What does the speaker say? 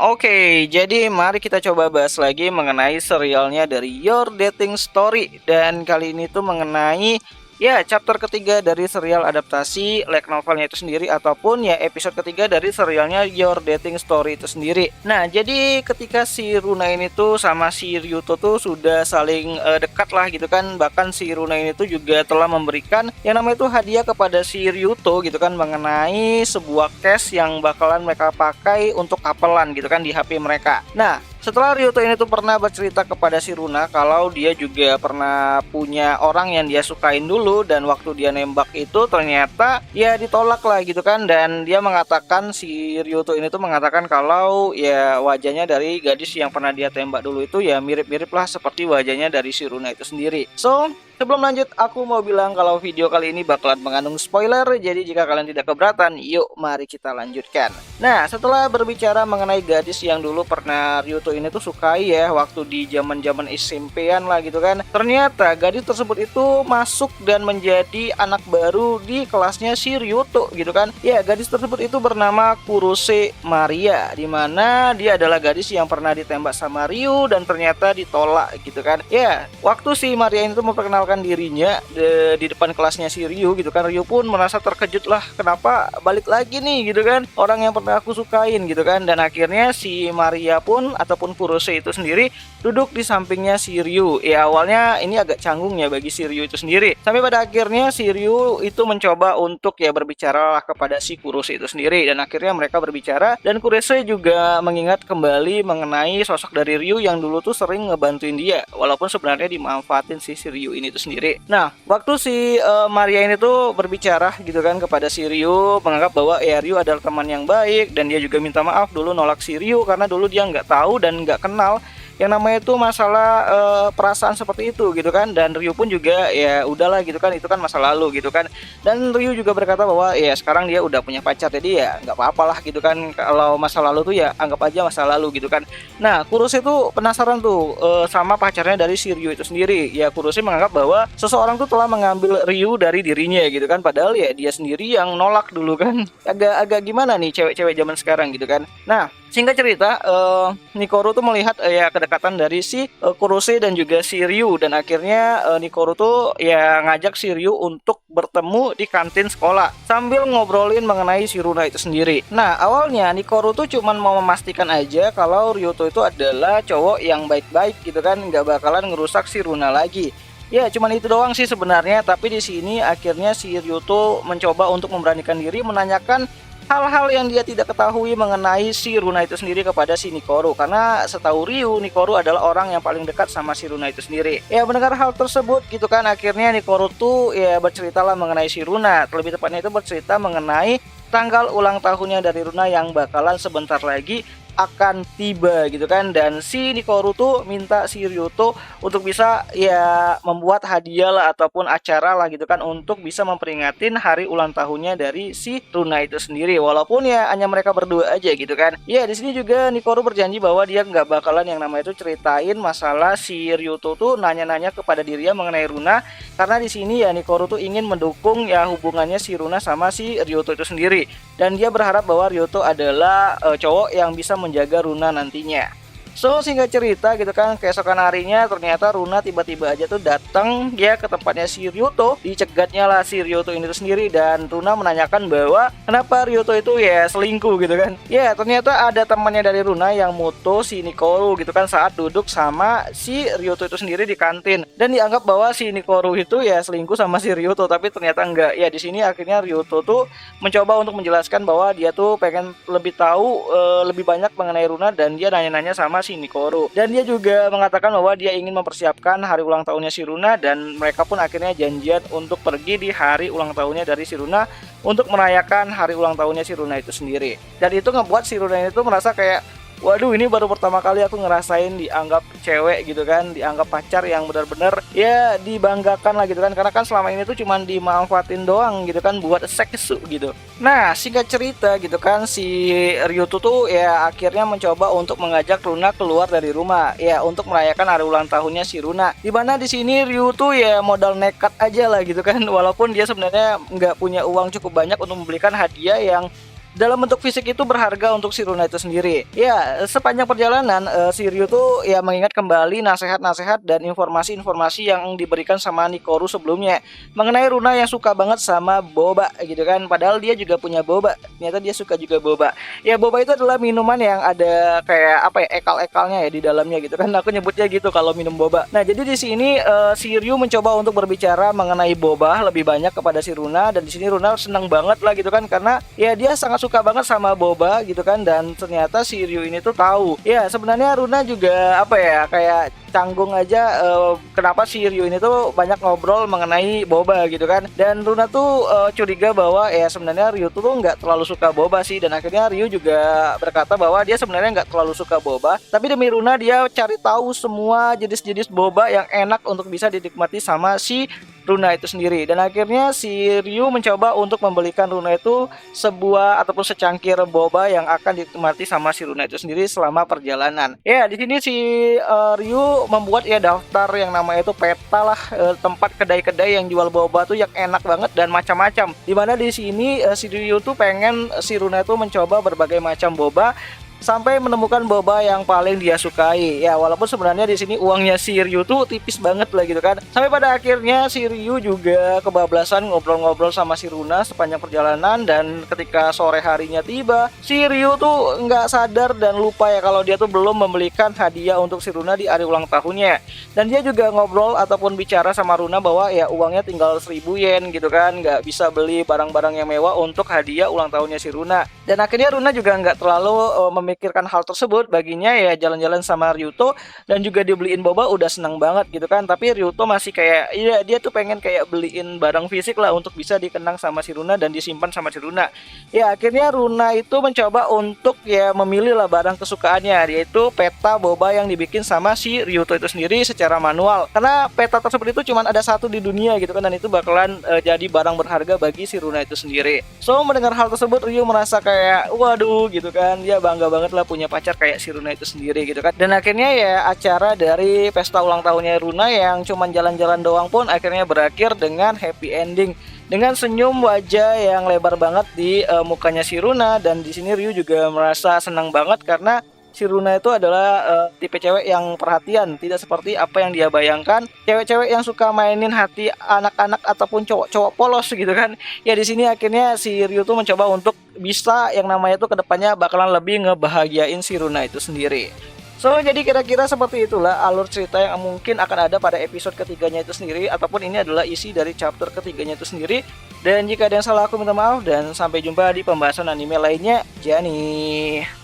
Oke, jadi mari kita coba bahas lagi mengenai serialnya dari Your Dating Story. Dan kali ini tuh mengenai ya chapter ketiga dari serial adaptasi light novelnya itu sendiri, ataupun ya episode ketiga dari serialnya Your Dating Story itu sendiri. Nah, jadi ketika si Runa ini tuh sama si Ryuto tuh sudah saling dekat lah gitu kan. Bahkan si Runa ini tuh juga telah memberikan yang namanya tuh hadiah kepada si Ryuto gitu kan, mengenai sebuah case yang bakalan mereka pakai untuk kapelan gitu kan di HP mereka. Nah, setelah Ryuto ini tuh pernah bercerita kepada si Runa kalau dia juga pernah punya orang yang dia sukain dulu, dan waktu dia nembak itu ternyata ya ditolak lah gitu kan. Dan dia mengatakan, si Ryuto ini tuh mengatakan kalau ya wajahnya dari gadis yang pernah dia tembak dulu itu ya mirip-mirip lah seperti wajahnya dari si Runa itu sendiri. So, sebelum lanjut, aku mau bilang kalau video kali ini bakalan mengandung spoiler, jadi jika kalian tidak keberatan, yuk mari kita lanjutkan. Nah, setelah berbicara mengenai gadis yang dulu pernah Ryuto ini tuh sukai ya, waktu di zaman-zaman SMP-an lah gitu kan. Ternyata gadis tersebut itu masuk dan menjadi anak baru di kelasnya si Ryuto gitu kan. Ya, gadis tersebut itu bernama Kurose Maria, dimana dia adalah gadis yang pernah ditembak sama Ryu dan ternyata ditolak gitu kan. Ya, waktu si Maria ini tuh memperkenalkan dirinya di depan kelasnya si Ryu gitu kan, Ryu pun merasa terkejut lah, kenapa balik lagi nih gitu kan, orang yang pernah aku sukain gitu kan. Dan akhirnya si Maria pun ataupun Kurose itu sendiri duduk di sampingnya si Ryu. Ya, awalnya ini agak canggung ya bagi si Ryu itu sendiri, sampai pada akhirnya si Ryu itu mencoba untuk ya berbicara lah kepada si Kurose itu sendiri, dan akhirnya mereka berbicara dan Kurose juga mengingat kembali mengenai sosok dari Ryu yang dulu tuh sering ngebantuin dia, walaupun sebenarnya dimanfaatin si Ryu ini itu sendiri. Nah, waktu si Maria ini tuh berbicara gitu kan kepada si Ryu, menganggap bahwa ya Ryu adalah teman yang baik, dan dia juga minta maaf dulu nolak si Ryu karena dulu dia nggak tahu dan nggak kenal yang namanya itu masalah perasaan seperti itu gitu kan. Dan Ryu pun juga ya udahlah gitu kan, itu kan masa lalu gitu kan. Dan Ryu juga berkata bahwa ya sekarang dia udah punya pacar, jadi ya nggak apa-apalah gitu kan, kalau masa lalu tuh ya anggap aja masa lalu gitu kan. Nah, Kurose itu penasaran tuh sama pacarnya dari si Ryu itu sendiri. Ya, Kurose menganggap bahwa seseorang tuh telah mengambil Ryu dari dirinya gitu kan, padahal ya dia sendiri yang nolak dulu kan. Agak gimana nih cewek-cewek zaman sekarang gitu kan. Nah, singkat cerita, Nikoro tuh melihat ya kedekatan dari si Kurose dan juga si Ryu, dan akhirnya Nikoro tuh ya ngajak si Ryu untuk bertemu di kantin sekolah sambil ngobrolin mengenai si Runa itu sendiri. Nah, awalnya Nikoro tuh cuman mau memastikan aja kalau Ryuto itu adalah cowok yang baik-baik gitu kan, nggak bakalan ngerusak si Runa lagi. Ya, cuman itu doang sih sebenarnya. Tapi di sini akhirnya si Ryuto mencoba untuk memberanikan diri menanyakan hal-hal yang dia tidak ketahui mengenai si Runa itu sendiri kepada si Nikoro, karena setahu Ryu, Nikoro adalah orang yang paling dekat sama si Runa itu sendiri. Ya, mendengar hal tersebut gitu kan, akhirnya Nikoro tuh ya berceritalah mengenai si Runa, terlebih tepatnya itu bercerita mengenai tanggal ulang tahunnya dari Runa yang bakalan sebentar lagi akan tiba gitu kan. Dan si Nikoro tuh minta si Ryuto untuk bisa ya membuat hadiah lah ataupun acara lah gitu kan, untuk bisa memperingatin hari ulang tahunnya dari si Runa itu sendiri, walaupun ya hanya mereka berdua aja gitu kan. Ya, di sini juga Nikoro berjanji bahwa dia nggak bakalan yang namanya itu ceritain masalah si Ryuto tuh nanya-nanya kepada dirinya mengenai Runa, karena di sini ya Nikoro tuh ingin mendukung ya hubungannya si Runa sama si Ryuto itu sendiri, dan dia berharap bahwa Ryuto adalah cowok yang bisa menjaga Runa nantinya. So, singkat cerita gitu kan, keesokan harinya ternyata Runa tiba-tiba aja tuh datang ya ke tempatnya si Ryuto. Dicegatnya lah si Ryuto ini tuh sendiri, dan Runa menanyakan bahwa kenapa Ryuto itu ya selingkuh gitu kan. Ya, ternyata ada temannya dari Runa yang moto si Nikoro gitu kan saat duduk sama si Ryuto itu sendiri di kantin, dan dianggap bahwa si Nikoro itu ya selingkuh sama si Ryuto, tapi ternyata enggak. Ya, di sini akhirnya Ryuto tuh mencoba untuk menjelaskan bahwa dia tuh pengen lebih tahu lebih banyak mengenai Runa, dan dia nanya-nanya sama si Nikoro. Dan dia juga mengatakan bahwa dia ingin mempersiapkan hari ulang tahunnya si Runa, dan mereka pun akhirnya janjian untuk pergi di hari ulang tahunnya dari si Runa untuk merayakan hari ulang tahunnya si Runa itu sendiri. Dan itu ngebuat si Runa itu merasa kayak, waduh, ini baru pertama kali aku ngerasain dianggap cewek gitu kan, dianggap pacar yang benar-benar ya dibanggakan lah gitu kan, karena kan selama ini tuh cuman dimanfaatin doang gitu kan buat seksu gitu. Nah, singkat cerita gitu kan, si Ryuto tuh ya akhirnya mencoba untuk mengajak Runa keluar dari rumah ya untuk merayakan hari ulang tahunnya si Runa. Dimana di sini Ryuto ya modal nekat aja lah gitu kan, walaupun dia sebenarnya nggak punya uang cukup banyak untuk membelikan hadiah yang dalam bentuk fisik itu berharga untuk si Runa itu sendiri. Ya, sepanjang perjalanan si Ryu tuh ya mengingat kembali nasihat-nasihat dan informasi-informasi yang diberikan sama Nikoru sebelumnya mengenai Runa yang suka banget sama boba gitu kan. Padahal dia juga punya boba. Ternyata dia suka juga boba. Ya, boba itu adalah minuman yang ada kayak apa ya, ekal-ekalnya ya di dalamnya gitu kan. Aku nyebutnya gitu kalau minum boba. Nah, jadi di sini si Ryu mencoba untuk berbicara mengenai boba lebih banyak kepada si Runa, dan di sini Runa senang banget lah gitu kan, karena ya dia sangat suka banget sama boba gitu kan. Dan ternyata si Ryu ini tuh tahu ya sebenarnya Runa juga apa ya, kayak canggung aja kenapa si Ryu ini tuh banyak ngobrol mengenai boba gitu kan. Dan Runa tuh curiga bahwa ya sebenarnya Ryu tuh nggak terlalu suka boba sih, dan akhirnya Ryu juga berkata bahwa dia sebenarnya nggak terlalu suka boba, tapi demi Runa dia cari tahu semua jenis-jenis boba yang enak untuk bisa dinikmati sama si Runa itu sendiri. Dan akhirnya si Ryu mencoba untuk membelikan Runa itu sebuah ataupun secangkir boba yang akan dinikmati sama si Runa itu sendiri selama perjalanan. Ya, di sini si Ryu membuat ya daftar yang namanya itu peta lah, tempat kedai-kedai yang jual boba tuh yang enak banget dan macam-macam. Dimana di sini si Ryu tuh pengen si Runa itu mencoba berbagai macam boba sampai menemukan boba yang paling dia sukai. Ya, walaupun sebenarnya di sini uangnya si Ryu tuh tipis banget lah gitu kan. Sampai pada akhirnya si Ryu juga kebablasan ngobrol-ngobrol sama si Runa sepanjang perjalanan, dan ketika sore harinya tiba, si Ryu tuh nggak sadar dan lupa ya kalau dia tuh belum membelikan hadiah untuk si Runa di hari ulang tahunnya. Dan dia juga ngobrol ataupun bicara sama Runa bahwa ya uangnya tinggal 1000 yen gitu kan, nggak bisa beli barang-barang yang mewah untuk hadiah ulang tahunnya si Runa. Dan akhirnya Runa juga nggak terlalu memikirkan hal tersebut. Baginya ya jalan-jalan sama Ryuto dan juga dibeliin boba udah senang banget gitu kan. Tapi Ryuto masih kayak ya dia tuh pengen kayak beliin barang fisik lah untuk bisa dikenang sama si Runa dan disimpan sama si Runa. Ya, akhirnya Runa itu mencoba untuk ya memilih lah barang kesukaannya, yaitu peta boba yang dibikin sama si Ryuto itu sendiri secara manual. Karena peta tersebut itu cuma ada satu di dunia gitu kan, dan itu bakalan jadi barang berharga bagi si Runa itu sendiri. So, mendengar hal tersebut Ryu merasa kayak waduh gitu kan, dia bangga banget lah punya pacar kayak si Runa itu sendiri gitu kan. Dan akhirnya ya acara dari pesta ulang tahunnya Runa yang cuman jalan-jalan doang pun akhirnya berakhir dengan happy ending, dengan senyum wajah yang lebar banget di mukanya si Runa. Dan di sini Ryu juga merasa senang banget karena si Runa itu adalah tipe cewek yang perhatian, tidak seperti apa yang dia bayangkan, cewek-cewek yang suka mainin hati anak-anak ataupun cowok-cowok polos gitu kan. Ya, di sini akhirnya si Ryu tuh mencoba untuk bisa yang namanya tuh kedepannya bakalan lebih ngebahagiain si Runa itu sendiri. So, jadi kira-kira seperti itulah alur cerita yang mungkin akan ada pada episode ketiganya itu sendiri, ataupun ini adalah isi dari chapter ketiganya itu sendiri. Dan jika ada yang salah aku minta maaf, dan sampai jumpa di pembahasan anime lainnya. Jani.